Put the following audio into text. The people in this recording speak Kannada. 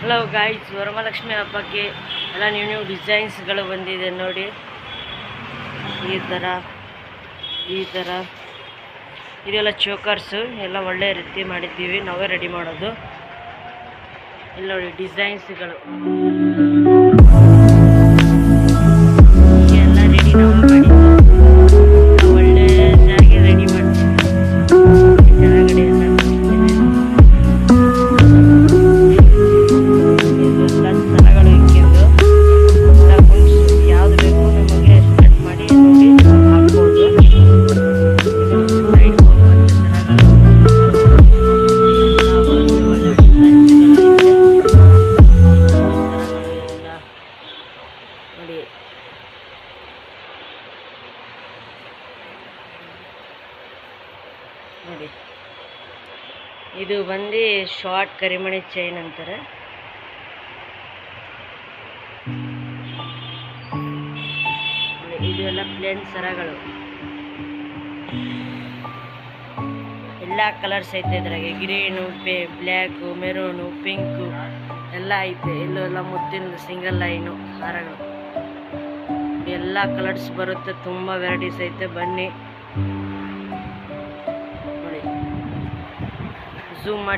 ಹಲೋ ಗಾಯ್ಸ್, ವರಮಹಾಲಕ್ಷ್ಮಿ ಹಬ್ಬಕ್ಕೆ ಎಲ್ಲ ನ್ಯೂ ಡಿಸೈನ್ಸ್ಗಳು ಬಂದಿದೆ ನೋಡಿ. ಈ ಥರ ಇದೆಲ್ಲ ಚೋಕರ್ಸು ಎಲ್ಲ ಒಳ್ಳೆ ರೀತಿ ಮಾಡಿದ್ದೀವಿ, ನಾವೇ ರೆಡಿ ಮಾಡೋದು. ಇಲ್ಲಿ ನೋಡಿ ಡಿಸೈನ್ಸ್ಗಳು ಎಲ್ಲ ರೆಡಿ ನಾವೇ ಮಾಡಿದ್ದೀವಿ. ಒಳ್ಳೆ ಜಾರಿಗೆ ರೆಡಿ ಮಾಡ್ತೀವಿ. ಕೆಳಗಡೆ ಎಲ್ಲ ಸರಗಳು ಇಕ್ಕಿದ್ದು ಯಾವುದು ಬೇಕು ನಮಗೆ ಸೆಟ್ ಮಾಡಿ ನೋಡಿ ಹಾಕ್ಬೋದು. ಸೈಡ್ ನೋಡಿ. ನೋಡಿ ಇದು ಬಂದು ಶಾರ್ಟ್ ಕರಿಮಣಿ ಚೈನ್ ಅಂತಾರೆ. ಇದು ಎಲ್ಲ ಪ್ಲೇನ್ ಸರಗಳು, ಎಲ್ಲ ಕಲರ್ಸ್ ಐತೆ ಇದ್ರಾಗೆ. ಗ್ರೀನು, ಬ್ಲ್ಯಾಕು, ಮೆರೂನು, ಪಿಂಕು ಎಲ್ಲ ಐತೆ. ಇಲ್ಲೂ ಎಲ್ಲ ಮುತ್ತಿನ ಸಿಂಗಲ್ ಲೈನು ಹಾರಗಳು, ಎಲ್ಲ ಕಲರ್ಸ್ ಬರುತ್ತೆ. ತುಂಬ ವೆರೈಟೀಸ್ ಐತೆ, ಬನ್ನಿ ನೋಡಿ. ಝೂಮ್ ಮಾಡಿ